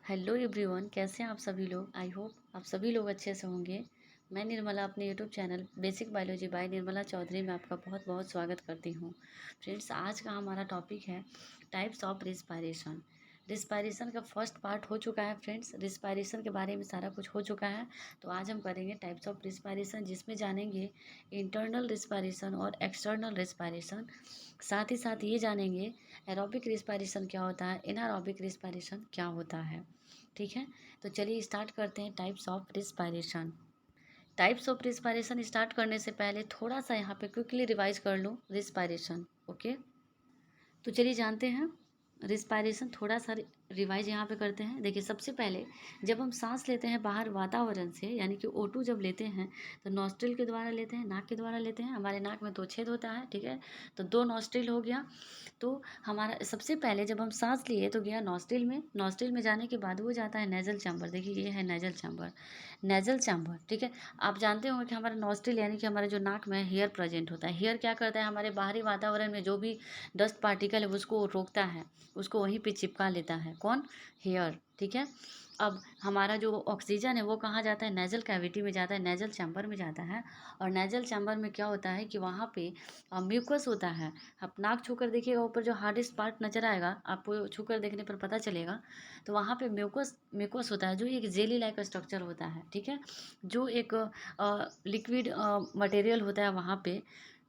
Hello everyone, कैसे हैं आप सभी लोग। आई होप आप सभी लोग अच्छे से होंगे। मैं निर्मला अपने YouTube channel basic biology by Nirmala Chaudhary में आपका बहुत बहुत स्वागत करती हूँ। फ्रेंड्स, आज का हमारा टॉपिक है टाइप्स ऑफ रिस्पायरेशन। रिस्पायरेशन का फर्स्ट पार्ट हो चुका है फ्रेंड्स। रिस्पायरेशन के बारे में सारा कुछ हो चुका है। तो आज हम करेंगे टाइप्स ऑफ रिस्पायरेशन, जिसमें जानेंगे इंटरनल रिस्पायरेशन और एक्सटर्नल रिस्पायरेशन। साथ ही साथ ये जानेंगे एरोबिक रिस्पायरेशन क्या होता है, इनएरोबिक रिस्पायरेशन क्या होता है। ठीक है, तो चलिए स्टार्ट करते हैं types of respiration. Types of respiration start करने से पहले थोड़ा सा यहाँ पे क्विकली रिवाइज कर लो रिस्पायरेशन। ओके, तो चलिए जानते हैं रिस्पायरेशन। थोड़ा सा रिवाइज यहाँ पे करते हैं। देखिए, सबसे पहले जब हम सांस लेते हैं बाहर वातावरण से, यानी कि O2 जब लेते हैं तो नॉस्ट्रिल के द्वारा लेते हैं, नाक के द्वारा लेते हैं। हमारे नाक में 2 छेद होता है, ठीक है, तो 2 नॉस्ट्रिल हो गया। तो हमारा सबसे पहले जब हम सांस लिए तो गया नॉस्ट्रिल में। नॉस्ट्रिल में जाने के बाद वो जाता है नेजल चैम्बर। देखिए, ये है नेजल चैम्बर। नेजल चैम्बर, ठीक है। आप जानते होंगे कि हमारा नॉस्ट्रिल यानी कि हमारे जो नाक में हेयर प्रेजेंट होता है। हेयर क्या करता है, हमारे बाहरी वातावरण में जो भी डस्ट पार्टिकल है उसको रोकता है, उसको वहीं पे चिपका लेता है। कौन? हेयर, ठीक है। अब हमारा जो ऑक्सीजन है वो कहाँ जाता है? नेजल कैविटी में जाता है, नेजल चैम्बर में जाता है। और नेजल चैम्बर में क्या होता है कि वहाँ पे म्यूकस होता है। आप नाक छूकर देखिएगा, ऊपर जो हार्डेस्ट पार्ट नजर आएगा आपको, छूकर देखने पर पता चलेगा। तो वहाँ पे म्यूकस म्यूकस होता है, जो एक जेली लाइक स्ट्रक्चर होता है, ठीक है, जो एक लिक्विड मटेरियल होता है वहाँ पे,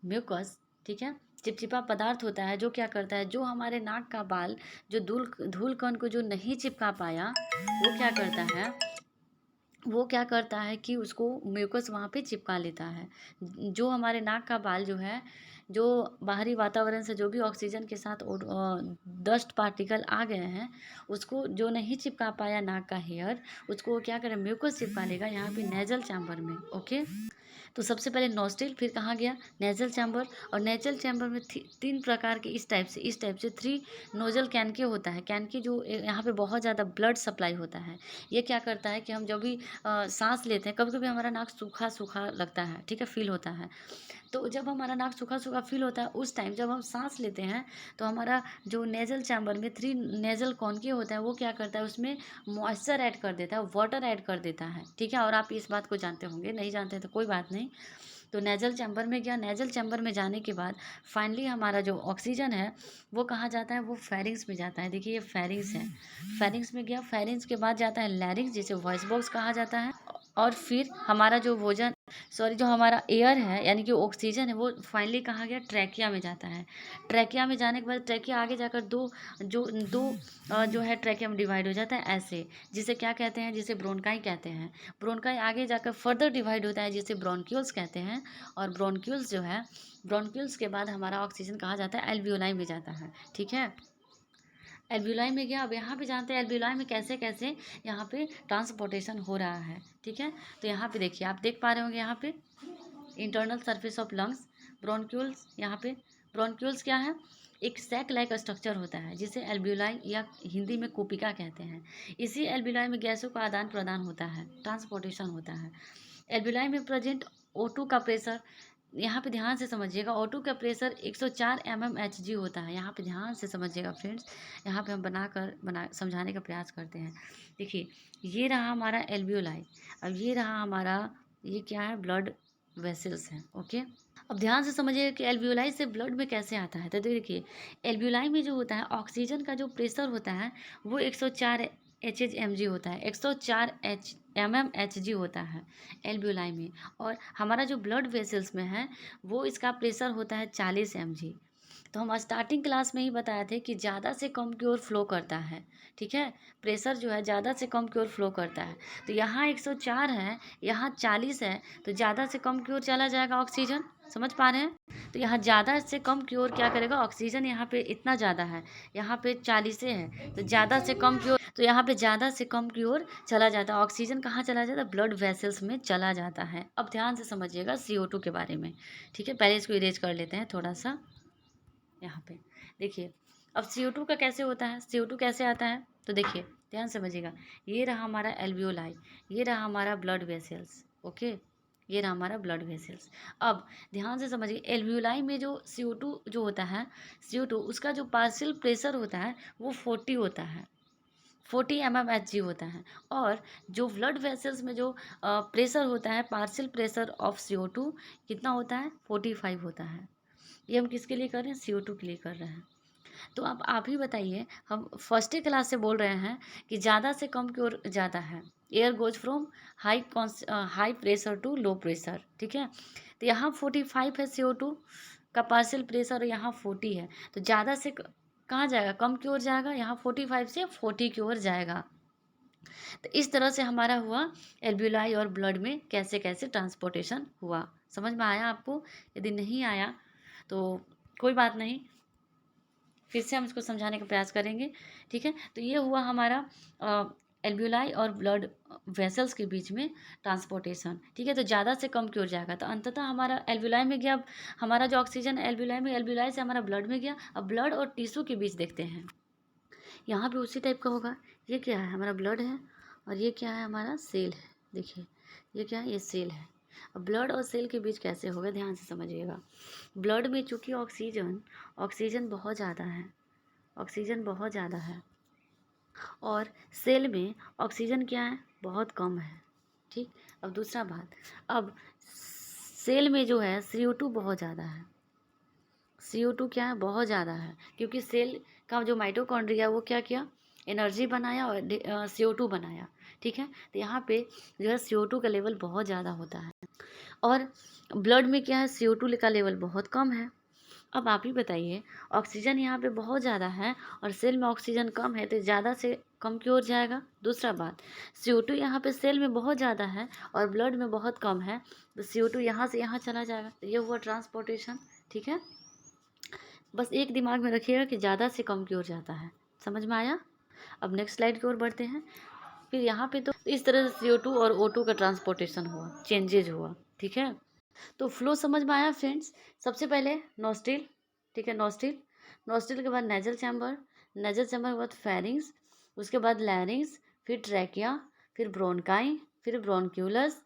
म्यूकस, ठीक है, चिपचिपा पदार्थ होता है, जो क्या करता है, जो हमारे नाक का बाल, जो धूल धूल कण को जो नहीं चिपका पाया, वो क्या करता है कि उसको म्यूकस वहाँ पे चिपका लेता है। जो हमारे नाक का बाल जो है, जो बाहरी वातावरण से जो भी ऑक्सीजन के साथ डस्ट पार्टिकल आ गए हैं, उसको जो नहीं चिपका पाया नाक का हेयर, उसको वो क्या करे, म्यूकस चिपका लेगा यहाँ पे नेजल चैम्बर में। ओके, तो सबसे पहले नॉस्ट्रिल, फिर कहाँ गया, नेजल चैम्बर। और नेजल चैम्बर में 3 प्रकार के इस टाइप से 3 नोजल कैनके होता है। कैनके जो यहाँ पे बहुत ज़्यादा ब्लड सप्लाई होता है। ये क्या करता है कि हम जब भी सांस लेते हैं, कभी कभी हमारा नाक सूखा सूखा लगता है, ठीक है, फील होता है। तो जब हमारा नाक सूखा सूखा फील होता है, उस टाइम जब हम सांस लेते हैं तो हमारा जो नेजल चैम्बर में 3 नेजल कॉनके होता है, वो क्या करता है, उसमें मॉइस्चर ऐड कर देता है, वाटर ऐड कर देता है, ठीक है। और आप इस बात को जानते होंगे, नहीं जानते तो कोई बात नहीं। तो नेजल चैम्बर में गया, नेजल चैम्बर में जाने के बाद फाइनली हमारा जो ऑक्सीजन है वो कहाँ जाता है, वो फेरिंग्स में जाता है। देखिए, ये फेरिंग्स है, फेरिंग्स में गया। फेरिंग्स के बाद जाता है लैरिंग्स, जिसे वॉइस बॉक्स कहा जाता है। और फिर हमारा जो भोजन, सॉरी, जो हमारा एयर है यानी कि ऑक्सीजन है, वो फाइनली कहाँ गया, ट्रैकिया में जाता है। ट्रैकिया में जाने के बाद ट्रैकिया आगे जाकर जो है ट्रैकिया में डिवाइड हो जाता है ऐसे, जिसे क्या कहते हैं, जिसे ब्रोंकाई कहते हैं। ब्रोंकाई आगे जाकर फर्दर डिवाइड होता है, जिसे ब्रोंक्यूल्स कहते हैं। और ब्रोंक्यूल्स जो है, ब्रोंक्यूल्स के बाद हमारा ऑक्सीजन कहाँ जाता है, एल्वियोलाई में जाता है, ठीक है। एल्वियोलाई में गया। अब यहाँ पे जानते हैं एल्वियोलाई में कैसे कैसे यहाँ पे ट्रांसपोर्टेशन हो रहा है, ठीक है। तो यहाँ पे देखिए, आप देख पा रहे होंगे यहाँ पे internal surface of lungs, bronchioles. यहाँ पे ब्रोंक्यूल्स क्या है, एक सैक लाइक स्ट्रक्चर होता है, जिसे एल्ब्यूलाई या हिंदी में कोपिका कहते हैं। इसी एल्ब्यूलाई में गैसों का आदान प्रदान होता है, ट्रांसपोर्टेशन होता है। एल्ब्यूलाई में प्रेजेंट O2 का प्रेशर, यहाँ पे ध्यान से समझिएगा, O2 का प्रेशर 104 mmHg होता है। यहाँ पे ध्यान से समझिएगा फ्रेंड्स, यहाँ पे हम बना समझाने का प्रयास करते हैं। देखिए, ये रहा हमारा एल्ब्यूलाई। अब ये रहा हमारा, ये क्या है, ब्लड वेसल्स हैं। ओके, अब ध्यान से समझिए कि एल्वियोलाई से ब्लड में कैसे आता है। तो देखिए, एल्वियोलाई में जो होता है, ऑक्सीजन का जो प्रेशर होता है वो 104 HHmg होता है, 104 mmHg होता है एल्वियोलाई में। और हमारा जो ब्लड वेसल्स में है, वो इसका प्रेशर होता है 40 mg। तो हम स्टार्टिंग क्लास में ही बताए थे कि ज़्यादा से कम की ओर फ्लो करता है, ठीक है। प्रेशर जो है ज़्यादा से कम की ओर फ्लो करता है। तो यहाँ 104 है, यहाँ 40 है, तो ज़्यादा से कम की ओर चला जाएगा ऑक्सीजन। समझ पा रहे हैं? तो यहाँ ज़्यादा से कम की ओर क्या करेगा, ऑक्सीजन यहाँ पे इतना ज़्यादा है, यहाँ पे 40 है, तो ज़्यादा से कम की ओर, तो यहाँ पे ज़्यादा से कम की ओर चला जाता है ऑक्सीजन। कहाँ चला जाता है, ब्लड वेसल्स में चला जाता है। अब ध्यान से समझिएगा CO2 के बारे में, ठीक है। पहले इसको इरेज कर लेते हैं थोड़ा सा। यहाँ पे देखिए, अब CO2 का कैसे होता है, CO2 कैसे आता है, तो देखिए ध्यान समझिएगा। ये रहा हमारा एल्वियोलाई, ये रहा हमारा ब्लड वेसल्स। ओके, ये रहा हमारा ब्लड वेसल्स। अब ध्यान से समझिए, एल्वियोलाई में जो CO2 जो होता है, CO2 उसका जो पार्शियल प्रेशर होता है वो 40 होता है। 40 mmHg होता है। और जो ब्लड वेसल्स में जो प्रेशर होता है, पार्शियल प्रेशर ऑफ CO2 कितना होता है, 45 होता है। ये हम किसके लिए कर रहे हैं, CO2 के लिए कर रहे हैं। तो अब आप ही बताइए, हम फर्स्ट क्लास से बोल रहे हैं कि ज़्यादा से कम की ओर जाता है, air goes from high pressure to low pressure, ठीक है। तो यहाँ 45 है CO2 का पार्शियल प्रेशर, और यहाँ 40 है, तो ज़्यादा से कहाँ जाएगा, कम की ओर जाएगा, यहाँ 45 से 40 की ओर जाएगा। तो इस तरह से हमारा हुआ एल्ब्यूलाई और ब्लड में कैसे कैसे ट्रांसपोर्टेशन हुआ। समझ में आया आपको? यदि नहीं आया तो कोई बात नहीं, फिर से हम इसको समझाने का प्रयास करेंगे, ठीक है। तो ये हुआ हमारा एल्ब्यूलाई और ब्लड वेसल्स के बीच में ट्रांसपोर्टेशन, ठीक है। तो ज़्यादा से कम की ओर जाएगा, तो अंततः हमारा एल्ब्यूलाई में गया, हमारा जो ऑक्सीजन एल्ब्यूलाई में, एल्ब्यूलाई से हमारा ब्लड में गया। अब ब्लड और टिश्यू के बीच देखते हैं, यहाँ पे उसी टाइप का होगा। ये क्या है, हमारा ब्लड है, और ये क्या है, हमारा सेल है। देखिए ये क्या है, ये सेल है। अब ब्लड और सेल के बीच कैसे होगा, ध्यान से समझिएगा। ब्लड में चूंकि ऑक्सीजन बहुत ज़्यादा है, ऑक्सीजन बहुत ज़्यादा है, और सेल में ऑक्सीजन क्या है, बहुत कम है, ठीक। अब दूसरा बात, अब सेल में जो है CO2 बहुत ज़्यादा है। CO2 क्या है, बहुत ज़्यादा है, क्योंकि सेल का जो माइटोकॉन्ड्रिया वो क्या किया, एनर्जी बनाया और CO2 बनाया, ठीक है। तो यहाँ पे जो है CO2 का लेवल बहुत ज़्यादा होता है, और ब्लड में क्या है, CO2 का लेवल बहुत कम है। अब आप ही बताइए, ऑक्सीजन यहाँ पे बहुत ज़्यादा है और सेल में ऑक्सीजन कम है, तो ज़्यादा से कम की ओर जाएगा। दूसरा बात, CO2 यहाँ पे सेल में बहुत ज़्यादा है और ब्लड में बहुत कम है, तो CO2 यहाँ से यहाँ चला जाएगा। तो ये हुआ ट्रांसपोर्टेशन, ठीक है। बस एक दिमाग में रखिएगा कि ज़्यादा से कम की ओर जाता है। समझ में आया? अब नेक्स्ट स्लाइड की ओर बढ़ते हैं। फिर यहाँ पे तो इस तरह से CO2 और O2 का ट्रांसपोर्टेशन हुआ, चेंजेज हुआ, ठीक है। तो फ्लो समझ में आया फ्रेंड्स? सबसे पहले नोस्ट्रिल, ठीक है, नोस्ट्रिल के बाद नेजल चैम्बर, नेजल चैम्बर के बाद फेरिंग्स, उसके बाद लैरिंग्स, फिर ट्रैकिया, फिर ब्रोनकाई, फिर ब्रोनक्यूलस,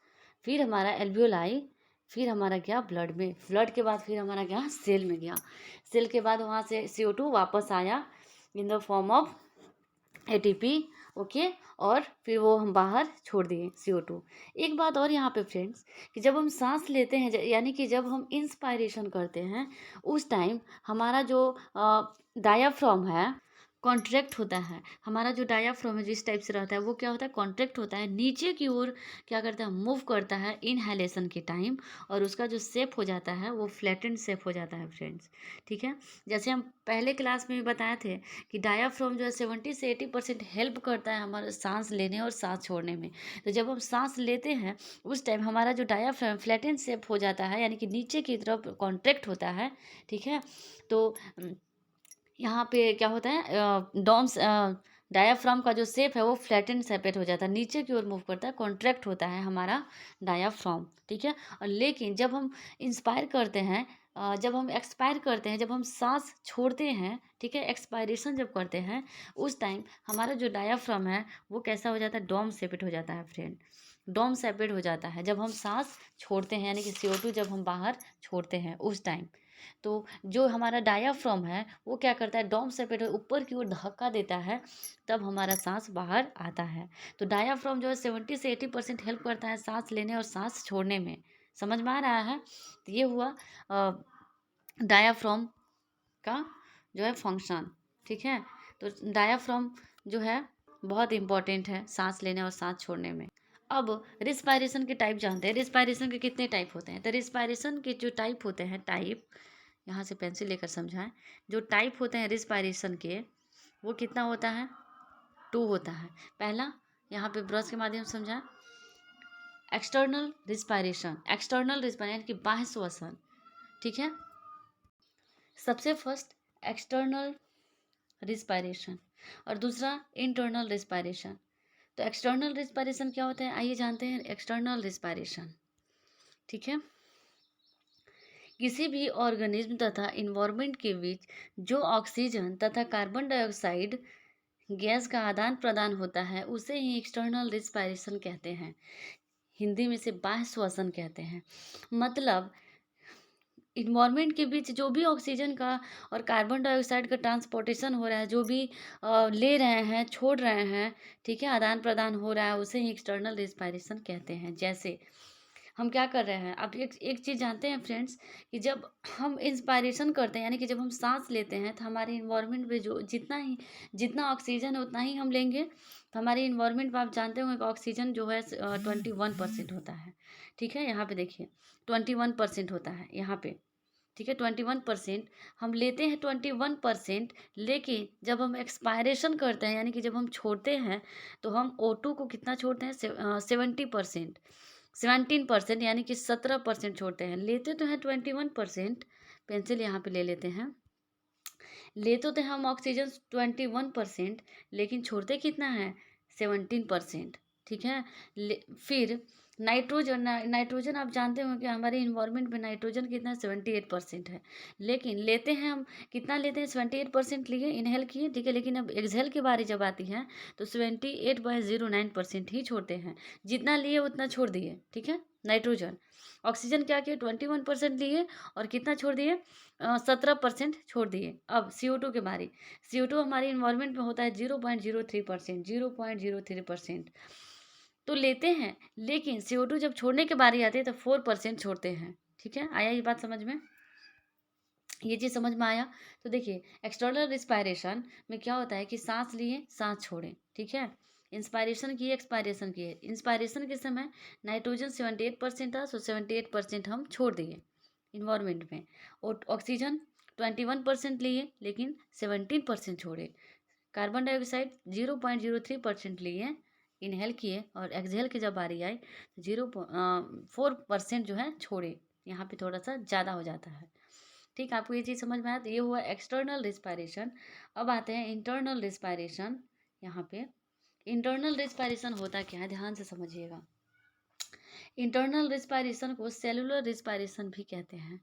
फिर हमारा एल्वियोलाई, फिर हमारा क्या, ब्लड में, ब्लड के बाद फिर हमारा क्या, सेल में गया। सेल के बाद वहाँ से CO2 वापस आया in the form of ATP, okay, और फिर वो हम बाहर छोड़ दिए CO2। एक बात और यहाँ पे फ्रेंड्स, कि जब हम सांस लेते हैं, यानी कि जब हम इंस्पायरेशन करते हैं, उस टाइम हमारा जो डायाफ्राम है कॉन्ट्रैक्ट होता है। हमारा जो डायाफ्राम है जिस टाइप से रहता है वो क्या होता है, कॉन्ट्रैक्ट होता है, नीचे की ओर क्या करता है, मूव करता है इनहेलेशन के टाइम, और उसका जो शेप हो जाता है वो फ्लैटेंड शेप हो जाता है फ्रेंड्स, ठीक है। जैसे हम पहले क्लास में भी बताए थे कि डायाफ्राम जो है 70 से 80% हेल्प करता है हमारे सांस लेने और सांस छोड़ने में। तो जब हम सांस लेते हैं उस टाइम हमारा जो डायाफ्राम फ्लैटेंड शेप हो जाता है, यानी कि नीचे की तरफ कॉन्ट्रैक्ट होता है, ठीक है। तो यहाँ पे क्या होता है, डॉम्स डायाफ्राम का जो शेप है वो फ्लैटेंड सेपरेट हो जाता है, नीचे की ओर मूव करता है, कॉन्ट्रैक्ट होता है हमारा डायाफ्राम, ठीक है। और लेकिन जब हम इंस्पायर करते हैं, जब हम एक्सपायर करते हैं, जब हम सांस छोड़ते हैं, ठीक है, एक्सपायरेशन जब करते हैं, उस टाइम हमारा जो डायाफ्राम है वो कैसा हो जाता है, डोम सेपरेट हो जाता है फ्रेंड, डोम सेपरेट हो जाता है जब हम सांस छोड़ते हैं, यानी कि CO2 जब हम बाहर छोड़ते हैं उस टाइम। तो जो हमारा डायाफ्राम है वो क्या करता है, डोम सेपरेट ऊपर की ओर धक्का देता है, तब हमारा सांस बाहर आता है। तो डायाफ्राम जो है 70 से 80% हेल्प करता है सांस लेने और सांस छोड़ने में। समझ में आ रहा है? तो ये हुआ डायाफ्राम का जो है फंक्शन, ठीक है। तो डायाफ्राम जो है बहुत इंपॉर्टेंट है सांस लेने और सांस छोड़ने में। अब रिस्पायरेशन के टाइप जानते हैं, रिस्पायरेशन के कितने टाइप होते हैं। तो रिस्पायरेशन के जो टाइप होते हैं, टाइप, यहाँ से पेंसिल लेकर समझाएं, जो टाइप होते हैं रिस्पायरेशन के वो कितना होता है, 2 होता है। पहला, यहाँ पे ब्रश के माध्यम से समझाएं, एक्सटर्नल रिस्पायरेशन, यानी कि बाह्य श्वसन, ठीक है। सबसे फर्स्ट एक्सटर्नल रिस्पायरेशन और दूसरा इंटरनल रिस्पायरेशन। तो एक्सटर्नल रिस्पायरेशन क्या होता है, आइए जानते हैं एक्सटर्नल रिस्पायरेशन, ठीक है। किसी भी ऑर्गेनिज्म तथा इन्वायरमेंट के बीच जो ऑक्सीजन तथा कार्बन डाइऑक्साइड गैस का आदान प्रदान होता है उसे ही एक्सटर्नल रिस्पायरेशन कहते हैं, हिंदी में से बाह्य श्वसन कहते हैं। मतलब इन्वायरमेंट के बीच जो भी ऑक्सीजन का और कार्बन डाइऑक्साइड का ट्रांसपोर्टेशन हो रहा है, जो भी ले रहे हैं, छोड़ रहे हैं, ठीक है, आदान प्रदान हो रहा है, उसे ही एक्सटर्नल रिस्पायरेशन कहते हैं। जैसे हम क्या कर रहे हैं, आप एक एक चीज़ जानते हैं फ्रेंड्स, कि जब हम इंस्पायरेशन करते हैं, यानी कि जब हम सांस लेते हैं, तो हमारे इन्वायरमेंट में जो जितना ऑक्सीजन है उतना ही हम लेंगे। तो हमारे इन्वायरमेंट में आप जानते होंगे कि ऑक्सीजन जो है 21% होता है। ठीक है, यहाँ पे देखिए 21% होता है यहाँ पे। ठीक है, 21% हम लेते हैं, 21%। लेकिन जब हम एक्सपायरेशन करते हैं, यानी कि जब हम छोड़ते हैं, तो हम O2 को कितना छोड़ते हैं, 70%, 17%, यानी कि 17% छोड़ते हैं। लेते तो हैं 21%, पेंसिल यहाँ पे ले लेते हैं। लेते तो हम ऑक्सीजन 21%, लेकिन छोड़ते कितना है, 17%। ठीक है, फिर नाइट्रोजन, नाइट्रोजन आप जानते हो कि हमारे इन्वायरमेंट में नाइट्रोजन कितना है, 78% है। लेकिन लेते हैं हम, कितना लेते हैं, 78% लिए, इनहेल किए, ठीक है। लेकिन अब एक्सहेल की बारी जब आती है, तो 78.09% ही छोड़ते हैं। जितना लिए उतना छोड़ दिए, ठीक है। नाइट्रोजन, ऑक्सीजन क्या किए, 21% लिए और कितना छोड़ दिए, 17% छोड़ दिए। अब CO2 के बारे, CO2 हमारे इन्वायरमेंट में होता है 0.03%, 0.03%। तो लेते हैं, लेकिन CO2 जब छोड़ने के बारी आती है तो 4% छोड़ते हैं। ठीक है, आया ये बात समझ में, ये चीज़ समझ में आया। तो देखिए एक्सटर्नल रिस्पायरेशन में क्या होता है कि सांस लिए, सांस छोड़े, ठीक है। इंस्पायरेशन किए, एक्सपायरेशन किए। इंस्पायरेशन के समय नाइट्रोजन 78% था, सो 78% हम छोड़ दिए इन्वायरमेंट में। और ऑक्सीजन 21% लिए, लेकिन 17% छोड़े। कार्बन डाइऑक्साइड 0.03% लिए, इनहेल किए, और एक्सहेल की जब बारी आई, 4% जो है छोड़े। यहाँ पे थोड़ा सा ज़्यादा हो जाता है। ठीक, आपको ये चीज़ समझ में आया। तो ये हुआ एक्सटर्नल रिस्पायरेशन। अब आते हैं इंटरनल रिस्पायरेशन। यहाँ पे इंटरनल रिस्पायरेशन होता क्या है, ध्यान से समझिएगा। इंटरनल रिस्पायरेशन को सेलुलर रिस्पायरेशन भी कहते हैं,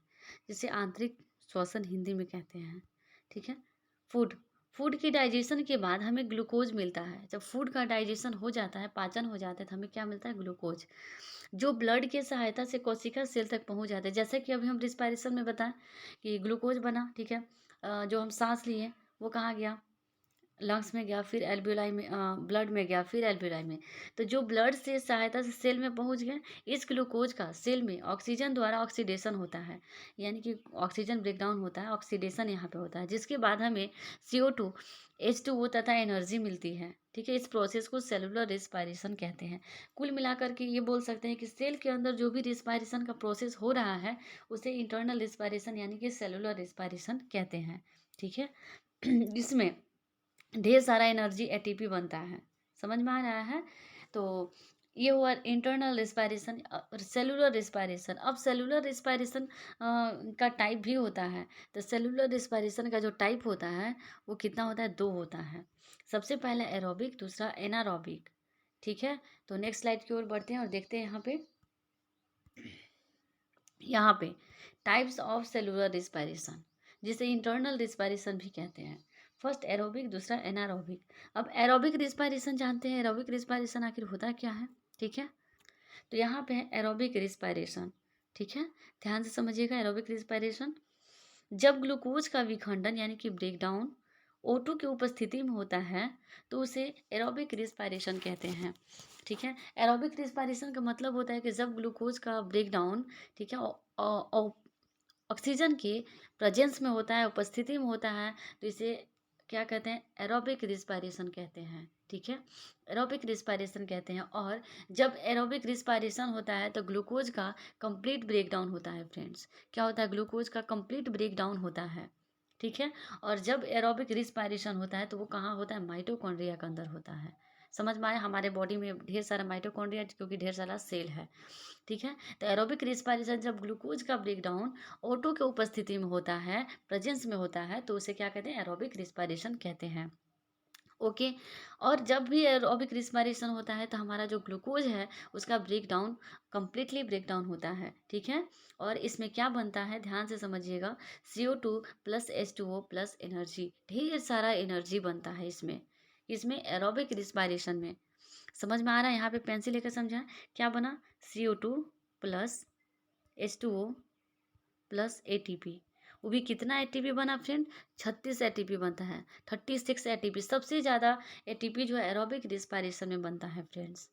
जिसे आंतरिक श्वसन हिंदी में कहते हैं। ठीक है, फूड फूड की डाइजेशन के बाद हमें ग्लूकोज मिलता है। जब फूड का डाइजेशन हो जाता है, पाचन हो जाता है, तो हमें क्या मिलता है, ग्लूकोज, जो ब्लड के सहायता से कोशिका सेल तक पहुंच जाते हैं। जैसे कि अभी हम रिस्पायरेशन में बताएं कि ग्लूकोज बना, ठीक है। जो हम सांस लिए वो कहाँ गया, लंग्स में गया, फिर एल्ब्यूलाई में, ब्लड में गया, फिर एल्ब्यूलाई में। तो जो ब्लड से सहायता से सेल में पहुंच गया, इस ग्लूकोज का सेल में ऑक्सीजन द्वारा ऑक्सीडेशन होता है, यानी कि ऑक्सीजन ब्रेकडाउन होता है, ऑक्सीडेशन यहाँ पे होता है, जिसके बाद हमें CO2, H2O तथा एनर्जी मिलती है। ठीक है, इस प्रोसेस को सेलुलर रिस्पायरेशन कहते हैं। कुल मिलाकर के ये बोल सकते हैं कि सेल के अंदर जो भी रिस्पायरेशन का प्रोसेस हो रहा है, उसे इंटरनल रिस्पायरेशन यानी कि सेलुलर रिस्पायरेशन कहते हैं। ठीक है, जिसमें ढेर सारा एनर्जी ATP बनता है। समझ में आ रहा है। तो ये हुआ इंटरनल रिस्पायरेशन। सेलुलर रिस्पायरेशन, अब सेलुलर रिस्पायरेशन का टाइप भी होता है। तो सेलुलर रिस्पायरेशन का जो टाइप होता है वो कितना होता है, 2 होता है। सबसे पहला एरोबिक, दूसरा एनारोबिक। ठीक है, तो नेक्स्ट स्लाइड की ओर बढ़ते हैं और देखते हैं यहाँ पे टाइप्स ऑफ सेलुलर रिस्पायरेशन, जिसे इंटरनल रिस्पायरेशन भी कहते हैं। फर्स्ट एरोबिक, दूसरा एनारोबिक। अब एरोबिक रिस्पायरेशन जानते हैं, एरोबिक रिस्पायरेशन आखिर होता क्या है। ठीक है, तो यहाँ पे है एरोबिक रिस्पायरेशन। ठीक है, ध्यान से समझिएगा। एरोबिक रिस्पायरेशन, जब ग्लूकोज का विखंडन यानी कि ब्रेकडाउन O2 की उपस्थिति में होता है, तो उसे एरोबिक रिस्पायरेशन कहते हैं। ठीक है, एरोबिक रिस्पायरेशन का मतलब होता है कि जब ग्लूकोज का ब्रेकडाउन, ठीक है, ऑक्सीजन के प्रेजेंस में होता है, उपस्थिति में होता है, तो इसे क्या कहते हैं, एरोबिक रिस्पायरेशन कहते हैं। ठीक है, एरोबिक रिस्पायरेशन कहते हैं। और जब एरोबिक रिस्पायरेशन होता है तो ग्लूकोज का कंप्लीट ब्रेकडाउन होता है फ्रेंड्स। क्या होता है, ग्लूकोज का कंप्लीट ब्रेकडाउन होता है। ठीक है, और जब एरोबिक रिस्पायरेशन होता है तो वो कहाँ होता है, माइटोकॉन्ड्रिया के अंदर होता है। समझ में आया, हमारे बॉडी में ढेर सारा माइटोकॉन्ड्रिया, क्योंकि ढेर सारा सेल है। ठीक है, तो एरोबिक रिस्पायरेशन जब ग्लूकोज का ब्रेकडाउन O2 के उपस्थिति में होता है, प्रेजेंस में होता है, तो उसे क्या कहते हैं, एरोबिक रिस्पायरेशन कहते हैं। ओके, और जब भी एरोबिक रिस्पायरेशन होता है तो हमारा जो ग्लूकोज है उसका ब्रेकडाउन कंप्लीटली ब्रेकडाउन होता है। ठीक है, और इसमें क्या बनता है, ध्यान से समझिएगा, CO2 plus H2O plus energy, ढेर सारा एनर्जी बनता है इसमें इसमें एरोबिक रिस्पायरेशन में। समझ में आ रहा है, यहाँ पे पेंसिल लेकर समझा, क्या बना, CO2 plus H2O plus ATP. वो भी कितना एटीपी बना फ्रेंड? 36 एटीपी बनता है, 36 एटीपी। सबसे ज़्यादा एटीपी जो है एरोबिक रिस्पायरेशन में बनता है फ्रेंड्स।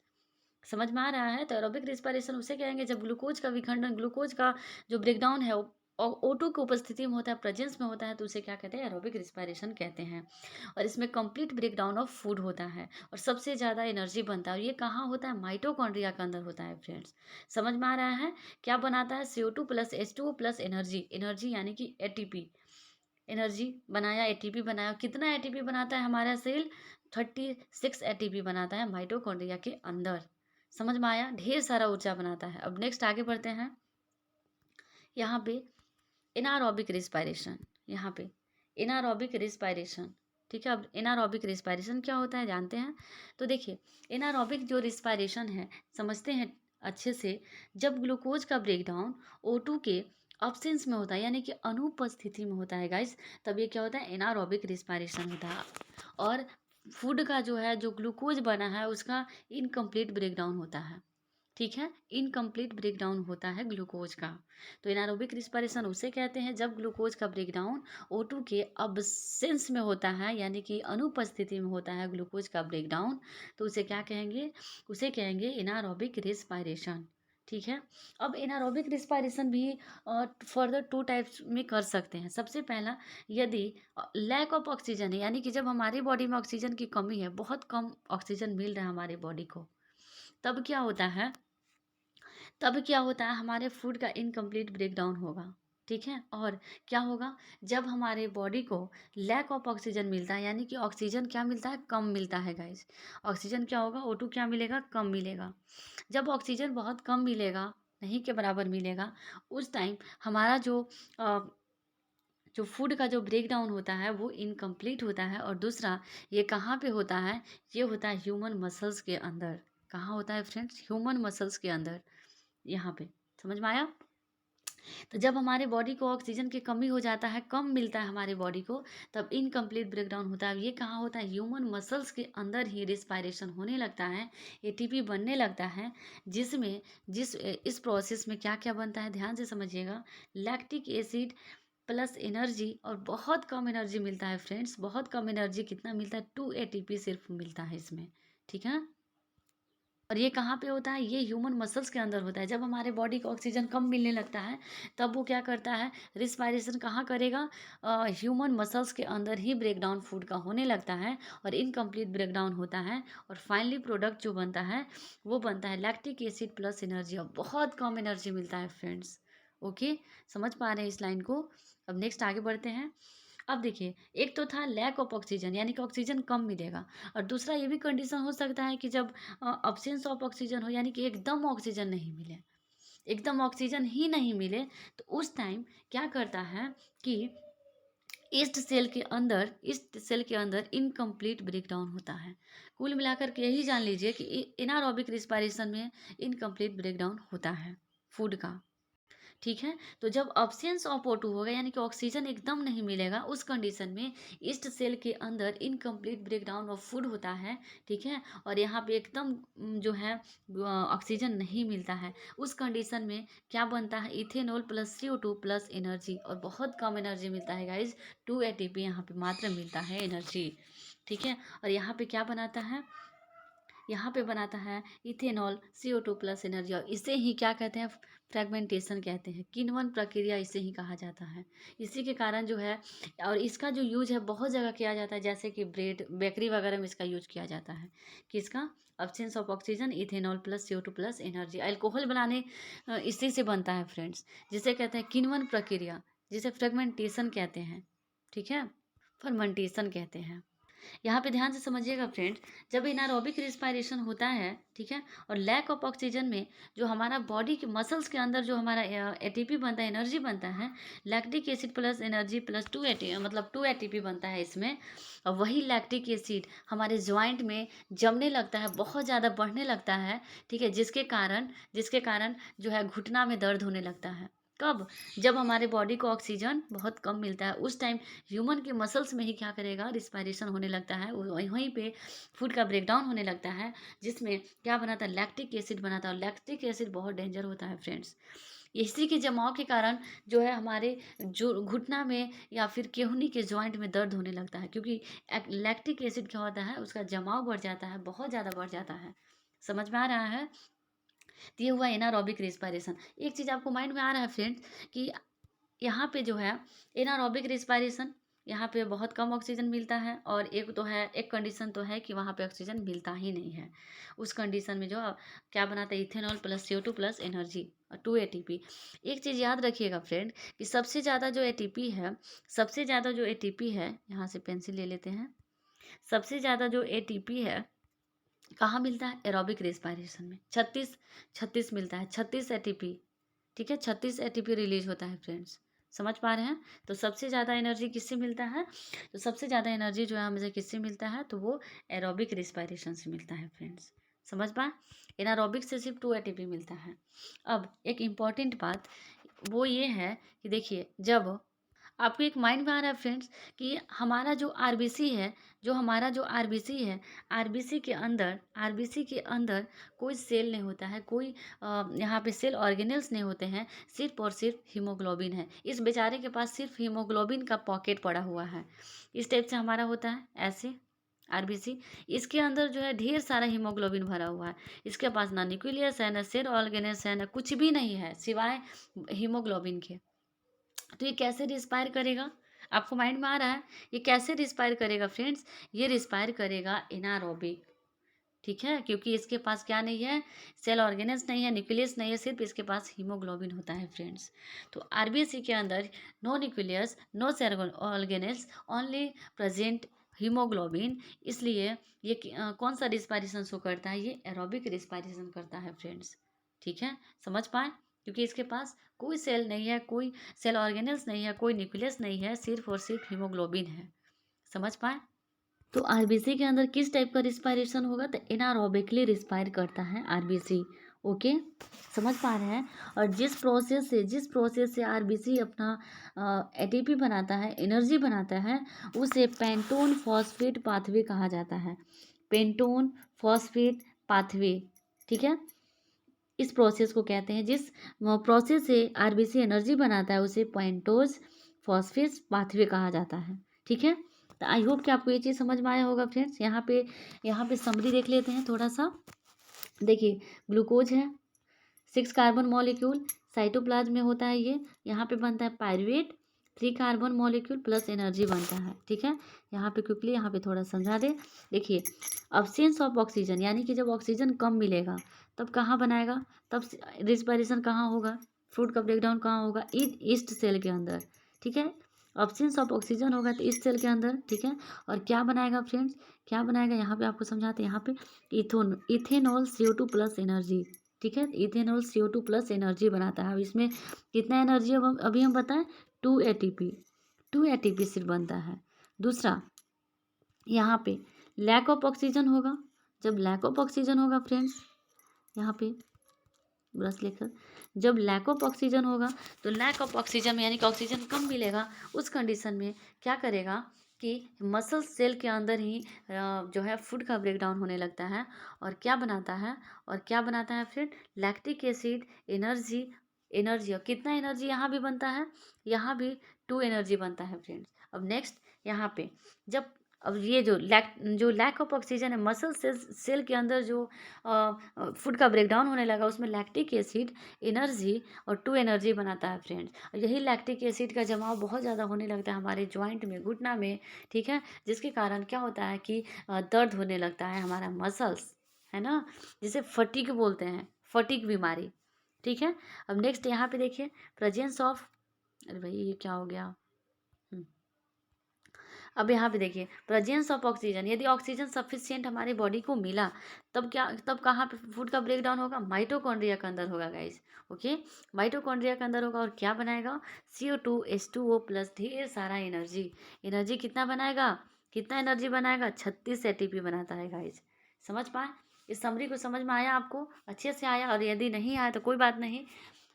समझ में आ रहा है? तो एरोबिक रिस्पायरेशन उसे कहेंगे जब ग्लूकोज का विखंडन, ग्लूकोज का जो ब्रेकडाउन है O2 की उपस्थिति में होता है, प्रेजेंस में होता है, तो उसे क्या कहते हैं? एरोबिक रिस्पायरेशन कहते हैं। और इसमें कंप्लीट ब्रेकडाउन ऑफ फूड होता है और सबसे ज़्यादा एनर्जी बनता है। और ये कहाँ होता है? माइटोकॉन्ड्रिया के अंदर होता है फ्रेंड्स। समझ में आ रहा है? क्या बनाता है? CO2 plus H2O plus energy, energy यानी कि एटीपी। एनर्जी बनाया, एटीपी बनाया। कितना एटीपी बनाता है हमारा सेल? 36 एटीपी बनाता है माइटोकॉन्ड्रिया के अंदर। समझ में आया? ढेर सारा ऊर्जा बनाता है। अब नेक्स्ट आगे बढ़ते हैं। यहाँ पे एनारोबिक रिस्पायरेशन, यहाँ पे एनारोबिक रिस्पायरेशन। ठीक है, अब एनारोबिक रिस्पायरेशन क्या होता है जानते हैं। तो देखिए, एनारोबिक जो रिस्पायरेशन है, समझते हैं अच्छे से। जब ग्लूकोज का ब्रेकडाउन O2 के ऑब्सेंस में होता है, यानी कि अनुपस्थिति में होता है गाइस, तब ये क्या होता है? एनारोबिक रिस्पायरेशन होता है। और फूड का जो है, जो ग्लूकोज बना है, उसका इनकम्प्लीट ब्रेकडाउन होता है। ठीक है, इनकम्प्लीट ब्रेकडाउन होता है ग्लूकोज का। तो एनारोबिक रिस्पायरेशन उसे कहते हैं जब ग्लूकोज का ब्रेकडाउन O2 के अब्सेंस में होता है, यानी कि अनुपस्थिति में होता है ग्लूकोज का ब्रेकडाउन, तो उसे क्या कहेंगे? उसे कहेंगे एनारोबिक रिस्पायरेशन। ठीक है, अब एनारोबिक रिस्पायरेशन भी फर्दर 2 टाइप्स में कर सकते हैं। सबसे पहला, यदि लैक ऑफ ऑक्सीजन है, यानी कि जब हमारी बॉडी में ऑक्सीजन की कमी है, बहुत कम ऑक्सीजन मिल रहा है हमारी बॉडी को, तब क्या होता है? तब क्या होता है? हमारे फूड का इनकम्प्लीट ब्रेकडाउन होगा। ठीक है, और क्या होगा? जब हमारे बॉडी को लैक ऑफ ऑक्सीजन मिलता है, यानी कि ऑक्सीजन क्या मिलता है? कम मिलता है गाइस। ऑक्सीजन क्या होगा? O2 क्या मिलेगा? कम मिलेगा। जब ऑक्सीजन बहुत कम मिलेगा, नहीं के बराबर मिलेगा, उस टाइम हमारा अ, जो फूड का जो ब्रेकडाउन होता है वो इनकम्प्लीट होता है। और दूसरा, ये कहाँ पे होता है? ये होता है ह्यूमन मसल्स के अंदर। कहाँ होता है फ्रेंड्स? ह्यूमन मसल्स के अंदर, यहाँ पे। समझ में आया? तो जब हमारे बॉडी को ऑक्सीजन की कमी हो जाता है, कम मिलता है हमारे बॉडी को, तब इनकम्प्लीट ब्रेकडाउन होता है। ये कहाँ होता है? ह्यूमन मसल्स के अंदर ही रिस्पायरेशन होने लगता है, एटीपी बनने लगता है, जिसमें इस प्रोसेस में क्या क्या बनता है ध्यान से समझिएगा। लैक्टिक एसिड प्लस एनर्जी, और बहुत कम एनर्जी मिलता है फ्रेंड्स, बहुत कम एनर्जी। कितना मिलता है? 2 एटीपी सिर्फ मिलता है इसमें। ठीक है, और ये कहाँ पे होता है? ये ह्यूमन मसल्स के अंदर होता है। जब हमारे बॉडी को ऑक्सीजन कम मिलने लगता है, तब वो क्या करता है? रिस्पायरेशन कहाँ करेगा? ह्यूमन मसल्स के अंदर ही ब्रेकडाउन फूड का होने लगता है, और इनकम्प्लीट ब्रेकडाउन होता है, और फाइनली प्रोडक्ट जो बनता है वो बनता है लैक्टिक एसिड प्लस एनर्जी, और बहुत कम एनर्जी मिलता है फ्रेंड्स। ओके, समझ पा रहे हैं इस लाइन को? अब नेक्स्ट आगे बढ़ते हैं। अब देखिए, एक तो था लैक ऑफ ऑक्सीजन, यानी कि ऑक्सीजन कम मिलेगा, और दूसरा ये भी कंडीशन हो सकता है कि जब अब्सेंस ऑफ ऑक्सीजन हो, यानी कि एकदम ऑक्सीजन नहीं मिले, एकदम ऑक्सीजन ही नहीं मिले, तो उस टाइम क्या करता है कि ईस्ट सेल के अंदर इनकम्प्लीट ब्रेकडाउन होता है। कुल मिलाकर के यही जान लीजिए कि एनारोबिक रिस्पायरेशन में इनकम्प्लीट ब्रेकडाउन होता है फूड का। ठीक है, तो जब अब्सेंस ऑफ O2 होगा, यानी कि ऑक्सीजन एकदम नहीं मिलेगा, उस कंडीशन में ईस्ट सेल के अंदर इनकम्प्लीट ब्रेकडाउन ऑफ फूड होता है। ठीक है, और यहाँ पे एकदम जो है ऑक्सीजन नहीं मिलता है, उस कंडीशन में क्या बनता है? Ethanol plus CO2 plus energy, और बहुत कम एनर्जी मिलता है गाइज। 2 एटीपी यहाँ पे मात्र मिलता है एनर्जी। ठीक है, और यहाँ पे क्या बनाता है? यहाँ पे बनाता है इथेनॉल CO2 प्लस एनर्जी, और इसे ही क्या कहते हैं? फ्रेगमेंटेशन कहते हैं। किण्वन प्रक्रिया इसे ही कहा जाता है। इसी के कारण जो है, और इसका जो यूज है बहुत जगह किया जाता है, जैसे कि ब्रेड, बेकरी वगैरह में इसका यूज किया जाता है। किसका? Absence of oxygen, ethanol plus CO2 plus energy. Alcohol बनाने इसी से बनता है फ्रेंड्स, जिसे कहते हैं किण्वन प्रक्रिया, जिसे फ्रेगमेंटेशन कहते हैं। ठीक है, फर्मेंटेशन कहते हैं। यहाँ पे ध्यान से समझिएगा फ्रेंड्स, जब एनारोबिक रिस्पायरेशन होता है, ठीक है, और लैक ऑफ ऑक्सीजन में जो हमारा बॉडी के मसल्स के अंदर जो हमारा एटीपी बनता है, एनर्जी बनता है, lactic acid plus energy plus 2 eighty मतलब 2 एटीपी बनता है इसमें। और वही लैक्टिक एसिड हमारे ज्वाइंट में जमने लगता है, बहुत ज़्यादा बढ़ने लगता है। ठीक है, जिसके कारण जो है घुटना में दर्द होने लगता है। कब? जब हमारे बॉडी को ऑक्सीजन बहुत कम मिलता है, उस टाइम ह्यूमन के मसल्स में ही क्या करेगा, रिस्पायरेशन होने लगता है, वहीं पे फूड का ब्रेकडाउन होने लगता है, जिसमें क्या बनाता है, लैक्टिक एसिड बनाता है। और लैक्टिक एसिड बहुत डेंजर होता है फ्रेंड्स। इसी के जमाव के कारण जो है हमारे जो घुटना में या फिर केहूनी के जॉइंट में दर्द होने लगता है, क्योंकि लैक्टिक एसिड क्या होता है, उसका जमाव बढ़ जाता है, बहुत ज़्यादा बढ़ जाता है। समझ में आ रहा है? तो ये हुआ एनारोबिक रिस्पायरेशन। एक चीज़ आपको माइंड में आ रहा है फ्रेंड्स कि यहाँ पे जो है एनारोबिक रिस्पायरेशन, यहाँ पे बहुत कम ऑक्सीजन मिलता है, और एक तो है, एक कंडीशन तो है कि वहाँ पे ऑक्सीजन मिलता ही नहीं है। उस कंडीशन में जो क्या बनाता है, ethanol plus CO2 plus energy, 2 ATP। एक चीज़ याद रखिएगा फ्रेंड कि सबसे ज़्यादा जो ATP है, सबसे ज़्यादा जो ATP है, यहाँ से पेंसिल ले लेते हैं, सबसे ज़्यादा जो ATP है कहाँ मिलता है, एरोबिक रेस्पायरेशन में। 36 मिलता है, 36 ATP। ठीक है, 36 ATP रिलीज होता है फ्रेंड्स। समझ पा रहे हैं? तो सबसे ज़्यादा एनर्जी किससे मिलता है, तो सबसे ज़्यादा एनर्जी जो है हमें किससे मिलता है, तो वो एरोबिक रेस्पायरेशन से मिलता है फ्रेंड्स। समझ पाए? एनारोबिक से सिर्फ 2 ATP मिलता है। अब एक इम्पॉर्टेंट बात वो ये है कि देखिए, जब आपको एक माइंड में आ रहा है फ्रेंड्स कि हमारा जो आरबीसी है, जो हमारा जो आरबीसी है, आरबीसी के अंदर कोई सेल नहीं होता है, कोई यहाँ पे सेल ऑर्गेनेल्स नहीं होते हैं, सिर्फ और सिर्फ हीमोग्लोबिन है। इस बेचारे के पास सिर्फ हीमोग्लोबिन का पॉकेट पड़ा हुआ है। इस टाइप से हमारा होता है ऐसे आरबीसी। इसके अंदर जो है ढेर सारा हीमोग्लोबिन भरा हुआ है। इसके पास ना न्यूक्लियस है, ना सेल ऑर्गेनेल्स है, ना कुछ भी नहीं है सिवाय हीमोग्लोबिन के। तो ये कैसे रिस्पायर करेगा, आपको माइंड में आ रहा है? ये कैसे रिस्पायर करेगा फ्रेंड्स? ये रिस्पायर करेगा एनारोबिक। ठीक है, क्योंकि इसके पास क्या नहीं है, सेल ऑर्गेनेल्स नहीं है, न्यूक्लियस नहीं है, सिर्फ इसके पास हीमोग्लोबिन होता है फ्रेंड्स। तो आरबीसी के अंदर no nucleus, no cell organelles, only present haemoglobin. इसलिए ये कौन सा रिस्पायरेशन शो करता है, ये एरोबिक रिस्पायरेशन करता है फ्रेंड्स। ठीक है, समझ पाए? क्योंकि इसके पास कोई सेल नहीं है, कोई सेल ऑर्गेनल्स नहीं है, कोई न्यूक्लियस नहीं है, सिर्फ और सिर्फ हीमोग्लोबिन है। समझ पाए? तो आरबीसी के अंदर किस टाइप का रिस्पायरेशन होगा, तो एनारोबिकली रिस्पायर करता है आरबीसी। ओके, समझ पा रहे हैं? और जिस प्रोसेस से आरबीसी अपना एटीपी बनाता है, एनर्जी बनाता है, उसे पेंटोन फॉस्फेट पाथवे कहा जाता है। Pantone phosphate pathway. ठीक है, इस प्रोसेस को कहते हैं, जिस प्रोसेस से आरबीसी एनर्जी बनाता है उसे पेंटोज फॉस्फेट पाथवे कहा जाता है। ठीक है, तो आई होप कि आपको ये चीज़ समझ में आया होगा फ्रेंड्स। यहाँ पे समरी देख लेते हैं थोड़ा सा। देखिए, ग्लूकोज है, 6 कार्बन मॉलिक्यूल, साइटोप्लाज्म में होता है ये। यहाँ पे बनता है pyruvate, 3 carbon molecule plus energy बनता है। ठीक है, यहाँ पे क्विकली यहाँ पे थोड़ा समझा दे। देखिए, अब्सेंस ऑफ ऑक्सीजन, यानी कि जब ऑक्सीजन कम मिलेगा तब कहाँ बनाएगा, तब रिस्पायरेशन कहाँ होगा, फ्रूट का ब्रेकडाउन कहाँ होगा, ईस्ट सेल के अंदर। ठीक है, अब्सेंस ऑफ ऑक्सीजन होगा तो ईस्ट सेल के अंदर। ठीक है, और क्या बनाएगा फ्रेंड्स, क्या बनाएगा, यहाँ पे आपको समझाते हैं। यहाँ पे इथेनॉल CO2 प्लस एनर्जी। ठीक है, इथेनॉल CO2 प्लस एनर्जी बनाता है। अब इसमें कितना एनर्जी अभी हम बताएं, 2 ATP। 2 ATP सिर्फ बनता है। दूसरा, यहाँ पे लैक ऑफ ऑक्सीजन होगा। जब लैक ऑफ ऑक्सीजन होगा फ्रेंड्स, यहाँ पे ब्रश लेकर, जब लैक ऑफ ऑक्सीजन होगा, तो लैक ऑफ ऑक्सीजन में यानी कि ऑक्सीजन कम मिलेगा, उस कंडीशन में क्या करेगा कि मसल सेल के अंदर ही जो है फूड का ब्रेकडाउन होने लगता है, और क्या बनाता है, फिर लैक्टिक एसिड, एनर्जी। और कितना एनर्जी यहाँ भी बनता है, यहाँ भी 2 एनर्जी बनता है फ्रेंड्स। अब नेक्स्ट, यहाँ पे जब अब ये जो लैक ऑफ ऑक्सीजन है, मसल सेल के अंदर जो फूड का ब्रेकडाउन होने लगा, उसमें लैक्टिक एसिड, एनर्जी और 2 एनर्जी बनाता है फ्रेंड्स। और यही लैक्टिक एसिड का जमाव बहुत ज़्यादा होने लगता है हमारे जॉइंट में, घुटना में। ठीक है, जिसके कारण क्या होता है कि दर्द होने लगता है हमारा मसल्स, है ना, जिसे फटीग बोलते हैं, फटीग बीमारी। ठीक है, अब नेक्स्ट यहाँ पे देखिए, प्रेजेंस ऑफ, अरे भाई ये क्या हो गया, अब यहाँ पे देखिए, प्रेजेंस ऑफ ऑक्सीजन, यदि ऑक्सीजन सफिशियंट हमारी बॉडी को मिला, तब कहाँ पे फूड का ब्रेकडाउन होगा, माइटोकॉन्ड्रिया के अंदर होगा गाइस। ओके, माइटोकॉन्ड्रिया के अंदर होगा, और क्या बनाएगा, CO2 H2O प्लस ढेर सारा एनर्जी कितना बनाएगा, कितना एनर्जी बनाएगा, 36 ATP बनाता है गाइस। समझ पाए? इस समरी को समझ में आया आपको, अच्छे से आया? और यदि नहीं आया तो कोई बात नहीं,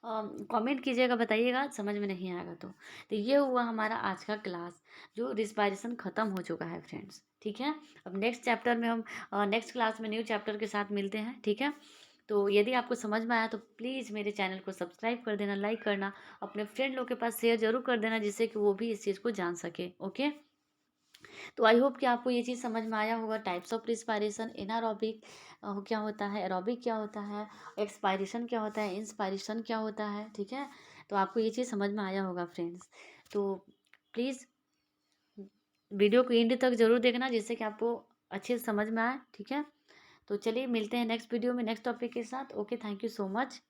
कमेंट कीजिएगा, बताइएगा समझ में नहीं आएगा तो ये हुआ हमारा आज का क्लास, जो रिस्पायरेशन ख़त्म हो चुका है फ्रेंड्स। ठीक है, अब नेक्स्ट चैप्टर में हम नेक्स्ट क्लास में न्यू चैप्टर के साथ मिलते हैं। ठीक है, तो यदि आपको समझ में आया तो प्लीज़ मेरे चैनल को सब्सक्राइब कर देना, लाइक करना, अपने फ्रेंड लोग के पास शेयर जरूर कर देना, जिससे कि वो भी इस चीज़ को जान सके। ओके, तो आई होप कि आपको ये चीज़ समझ में आया होगा। टाइप्स ऑफ रिस्पायरेशन, एनारोबिक क्या होता है, एरोबिक क्या होता है, एक्सपायरेशन क्या होता है, इंस्पायरेशन क्या होता है। ठीक है, तो आपको ये चीज़ समझ में आया होगा फ्रेंड्स। तो प्लीज़ वीडियो को एंड तक जरूर देखना, जिससे कि आपको अच्छे से समझ में आए। ठीक है, तो चलिए मिलते हैं नेक्स्ट वीडियो में नेक्स्ट टॉपिक के साथ। Okay, thank you so much.